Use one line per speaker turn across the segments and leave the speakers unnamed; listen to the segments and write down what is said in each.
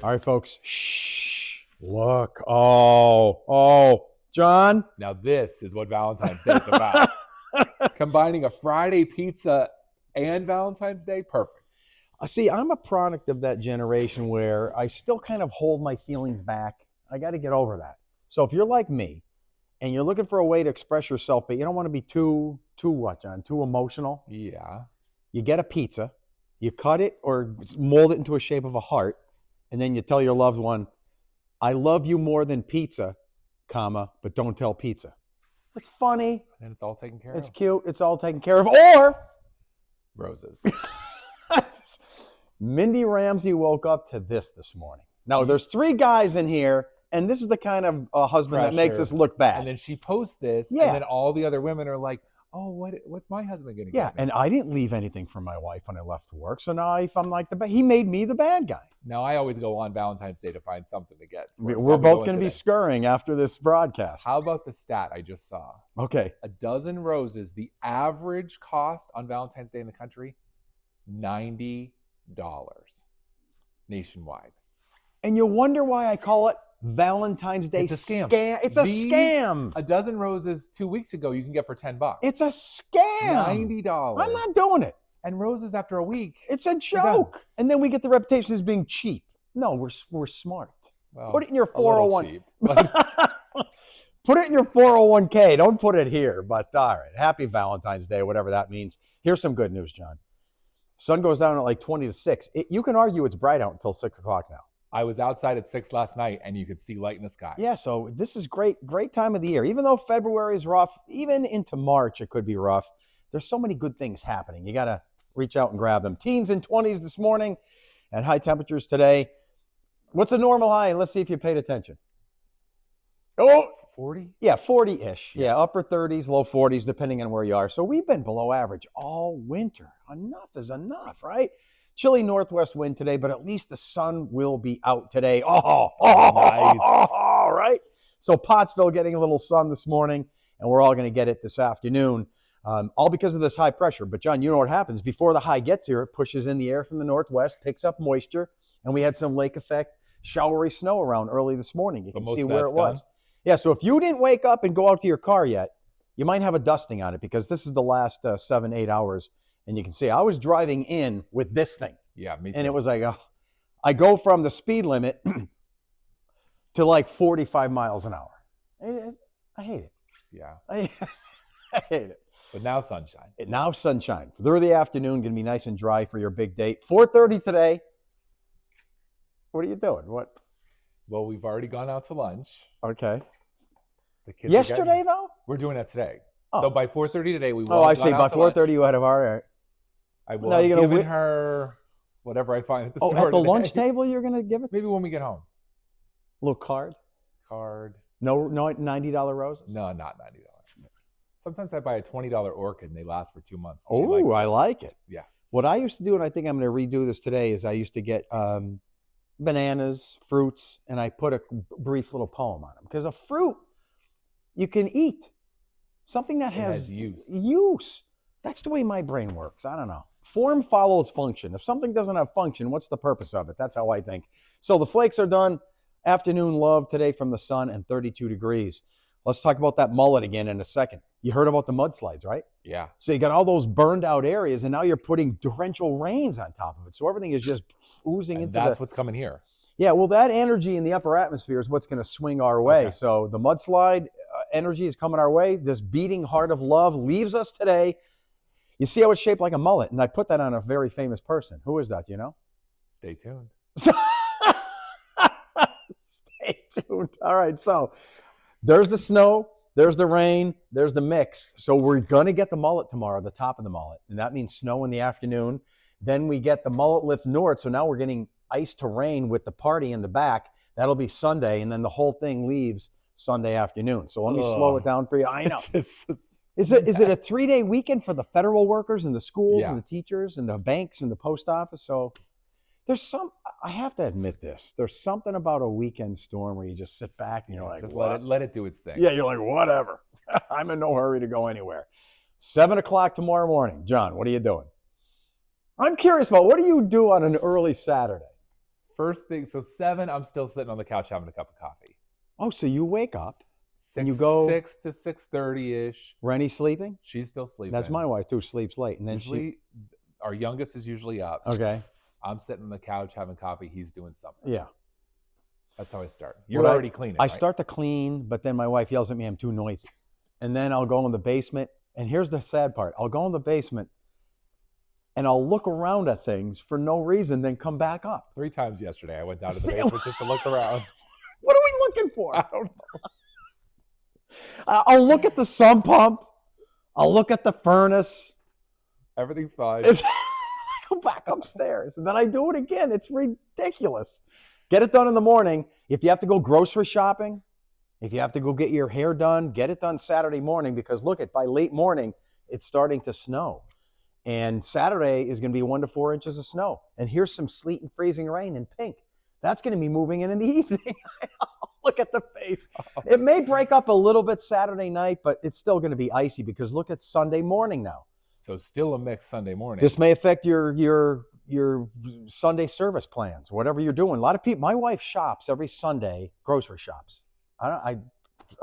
All right, folks. Shh. Look. Oh, John.
Now this is what Valentine's Day is about. Combining a Friday pizza and Valentine's Day, perfect.
See, I'm a product of that generation where I still kind of hold my feelings back. I got to get over that. So if you're like me and you're looking for a way to express yourself, but you don't want to be too what, John? Too emotional?
Yeah.
You get a pizza, you cut it or mold it into a shape of a heart, and then you tell your loved one, I love you more than pizza, comma, but don't tell pizza. It's funny.
And it's all taken care of.
It's cute. It's all taken care of. Or
roses.
Mindy Ramsey woke up to this morning. Now, there's 3 guys in here, and this is the kind of husband that makes us look bad.
And then she posts this,
Yeah.
and then all the other women are like, oh, what's my husband going to get me?
And I didn't leave anything for my wife when I left to work, so now I'm like he made me the bad guy.
Now, I always go on Valentine's Day to find something to get.
We're both going to be scurrying after this broadcast.
How about the stat I just saw?
Okay.
A dozen roses, the average cost on Valentine's Day in the country, $90 nationwide.
And you wonder why I call it Valentine's Day
It's a scam.
It's a scam.
A dozen roses 2 weeks ago you can get for $10.
It's a scam.
$90.
I'm not doing it.
And roses after a week.
It's a joke. And then we get the reputation as being cheap. No, we're smart.
Well,
put it in your
a little
401.
cheap,
Put it in your 401k. Don't put it here. But all right. Happy Valentine's Day, whatever that means. Here's some good news, John. Sun goes down at like 20 to 6. You can argue it's bright out until 6 o'clock now.
I was outside at 6 last night and you could see light in the sky.
Yeah, so this is great time of the year. Even though February is rough, even into March it could be rough. There's so many good things happening. You got to reach out and grab them. Teens and 20s this morning and high temperatures today. What's a normal high? Let's see if you paid attention. Oh,
40?
Yeah, 40-ish. Yeah, upper 30s, low 40s, depending on where you are. So we've been below average all winter. Enough is enough, right? Chilly northwest wind today, but at least the sun will be out today.
Nice.
Right? So Pottsville getting a little sun this morning, and we're all going to get it this afternoon, all because of this high pressure. But, John, you know what happens? Before the high gets here, it pushes in the air from the northwest, picks up moisture, and we had some lake effect, showery snow around early this morning. You can see where it was. Yeah, so if you didn't wake up and go out to your car yet, you might have a dusting on it because this is the last 7-8 hours. And you can see I was driving in with this thing.
Yeah, me too.
And it was like, I go from the speed limit to like 45 miles an hour. I hate it.
Yeah.
I hate it.
But now sunshine.
Now sunshine. Through the afternoon, going to be nice and dry for your big date. 4:30 today. What are you doing? What?
Well, we've already gone out to lunch.
Okay.
The kids
Yesterday, though?
We're doing it today.
Oh.
So by 4:30 today, we will.
Oh, I see. By 4:30, you had a bar.
I will have given her whatever I find at the store
at the
today.
lunch table, you're going to give it?
Maybe when we get home.
Little card?
Card.
No $90 roses?
No, not $90. Sometimes I buy a $20 orchid and they last for 2 months.
Oh, I like it.
Yeah.
What I used to do, and I think I'm going to redo this today, is I used to get bananas, fruits, and I put a brief little poem on them. Because a fruit, you can eat. Something that has use. That's the way my brain works. I don't know. Form follows function. If something doesn't have function, what's the purpose of it? That's how I think. So the flakes are done. Afternoon love today from the sun and 32 degrees. Let's talk about that mullet again in a second. You heard about the mudslides, right?
Yeah.
So you got all those burned out areas, and now you're putting torrential rains on top of it. So everything is just oozing into
that's what's coming here.
Yeah, well, that energy in the upper atmosphere is what's going to swing our way. Okay. So the mudslide energy is coming our way. This beating heart of love leaves us today. You see how it's shaped like a mullet, and I put that on a very famous person. Who is that, do you know?
Stay tuned.
Stay tuned. All right, so there's the snow, there's the rain, there's the mix. So we're going to get the mullet tomorrow, the top of the mullet, and that means snow in the afternoon. Then we get the mullet lift north, so now we're getting ice to rain with the party in the back. That'll be Sunday, and then the whole thing leaves Sunday afternoon. So let me slow it down for you. I know. Is it a 3-day weekend for the federal workers and the schools and the teachers and the banks and the post office? So there's I have to admit this. There's something about a weekend storm where you just sit back and you're like,
just let it do its thing.
Yeah, you're like, whatever. I'm in no hurry to go anywhere. 7 o'clock tomorrow morning. John, what are you doing? I'm curious about what do you do on an early Saturday?
First thing, so 7, I'm still sitting on the couch having a cup of coffee.
Oh, so you wake up.
6,
And you go
6 to 6:30-ish.
Rennie's sleeping?
She's still sleeping.
That's my wife too, sleeps late. And then
usually, our youngest is usually up.
Okay.
I'm sitting on the couch having coffee. He's doing something.
Yeah.
That's how I start. You're already cleaning,
I
right?
start to clean, but then my wife yells at me I'm too noisy. And then I'll go in the basement. And here's the sad part. I'll go in the basement and I'll look around at things for no reason, then come back up.
3 times yesterday, I went down to the basement just to look around.
What are we looking for?
I don't know.
I'll look at the sump pump. I'll look at the furnace.
Everything's fine.
I go back upstairs. And then I do it again. It's ridiculous. Get it done in the morning. If you have to go grocery shopping, if you have to go get your hair done, get it done Saturday morning, because look, by late morning, it's starting to snow. And Saturday is going to be 1 to 4 inches of snow. And here's some sleet and freezing rain in pink. That's going to be moving in the evening. Look at the face. It may break up a little bit Saturday night, but it's still going to be icy because look at Sunday morning now.
So still a mix Sunday morning.
This may affect your Sunday service plans, whatever you're doing. A lot of people, my wife shops every Sunday, grocery shops. I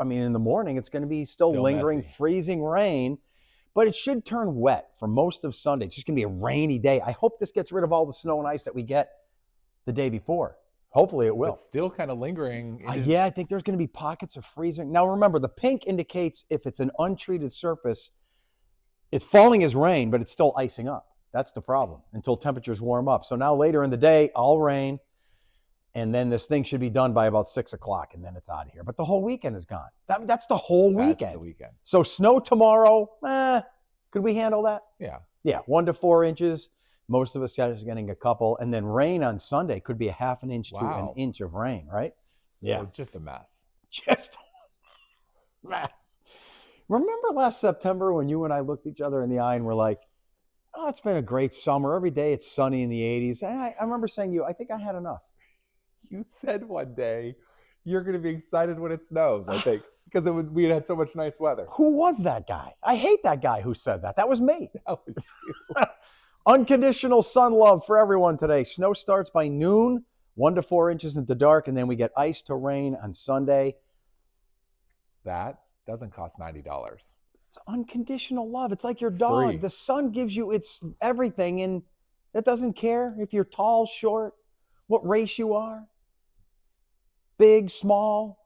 mean, in the morning, it's going to be still lingering,
messy.
freezing rain, but it should turn wet for most of Sunday. It's just going to be a rainy day. I hope this gets rid of all the snow and ice that we get the day before. Hopefully it will.
But still kind of lingering.
Yeah, I think there's going to be pockets of freezing. Now, remember, the pink indicates if it's an untreated surface, it's falling as rain, but it's still icing up. That's the problem until temperatures warm up. So now later in the day, all rain, and then this thing should be done by about 6 o'clock, and then it's out of here. But the whole weekend is gone. That's the whole weekend.
That's the weekend.
So snow tomorrow, could we handle that?
Yeah.
Yeah, 1 to 4 inches. Most of us are getting a couple. And then rain on Sunday could be a half an inch to an inch of rain, right? Yeah.
So just a mess.
Just a mess. Remember last September when you and I looked each other in the eye and were like, oh, it's been a great summer. Every day it's sunny in the 80s. And I remember saying to you, I think I had enough.
You said one day you're going to be excited when it snows, I think, because we had so much nice weather.
Who was that guy? I hate that guy who said that. That was me.
That was you.
Unconditional sun love for everyone today. Snow starts by noon, 1 to 4 inches into dark, and then we get ice to rain on Sunday.
That doesn't cost $90.
It's unconditional love. It's like your dog.
Free.
The sun gives you its everything, and it doesn't care if you're tall, short, what race you are, big, small.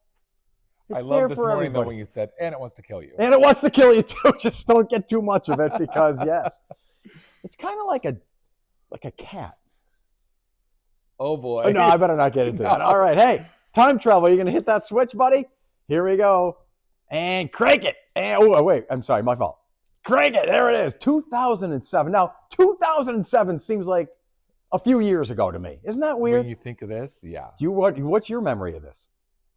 It's
I love this morning,
everybody.
though, when you said, and it wants to kill you.
And it wants to kill you, too. Just don't get too much of it because, yes. It's kind of like a cat.
Oh, boy.
No, I better not get into that. All right. Hey, time travel. You going to hit that switch, buddy? Here we go. And crank it. And, oh, wait. I'm sorry. My fault. Crank it. There it is. 2007. Now, 2007 seems like a few years ago to me. Isn't that weird?
When you think of this, yeah.
What's your memory of this?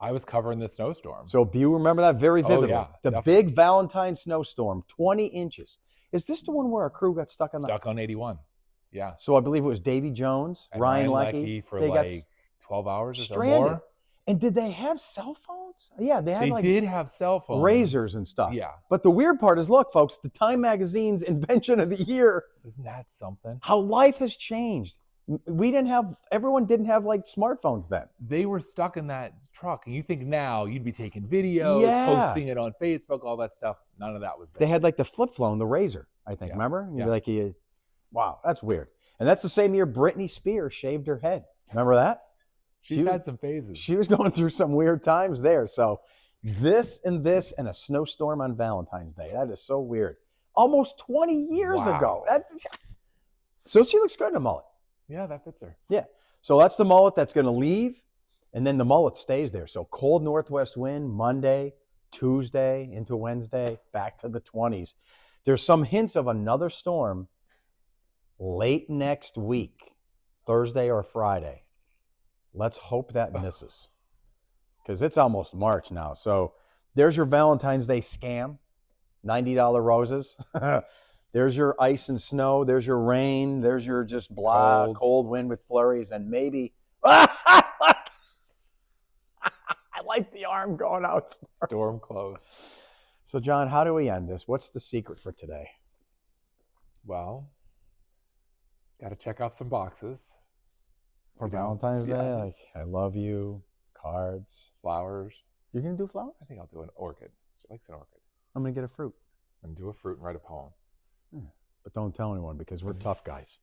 I was covering the snowstorm.
So you remember that very vividly.
Yeah,
the
definitely.
big Valentine snowstorm, 20 inches. Is this the one where our crew got stuck on
Stuck on 81. Yeah.
So I believe it was Davy Jones,
And
Ryan
Leckie
Leckie.
for
They got
like 12 hours or
stranded.
more.
And did they have cell phones? Yeah, they had
They
like
did have cell phones.
razors and stuff.
Yeah.
But the weird part is, look, folks, the Time Magazine's invention of the year,
Isn't that something?
how life has changed. Everyone didn't have like smartphones then.
They were stuck in that truck. And you think now you'd be taking videos,
Yeah.
posting it on Facebook, all that stuff. None of that was there.
They had like the flip phone, the razor, I think.
Yeah.
Remember?
Yeah.
Like wow, that's weird. And that's the same year Britney Spears shaved her head. Remember that?
She's had some phases.
She was going through some weird times there. So this and a snowstorm on Valentine's Day. That is so weird. Almost 20 years
Wow.
ago. So she looks good in a mullet.
Yeah, that fits her.
Yeah. So that's the mullet that's going to leave. And then the mullet stays there. So cold northwest wind Monday, Tuesday into Wednesday, back to the 20s. There's some hints of another storm late next week, Thursday or Friday. Let's hope that misses because it's almost March now. So there's your Valentine's Day scam, $90 roses. There's your ice and snow. There's your rain. There's your just blah, cold wind with flurries and maybe. I like the arm going out.
Storm close.
So, John, how do we end this? What's the secret for today?
Well, got to check off some boxes.
For Valentine's Day,
Yeah.
like I love you, cards.
Flowers.
You're gonna do flowers?
I think I'll do an orchid. She likes an orchid.
I'm gonna get a fruit.
And do a fruit and write a poem.
Yeah. But don't tell anyone because we're tough guys.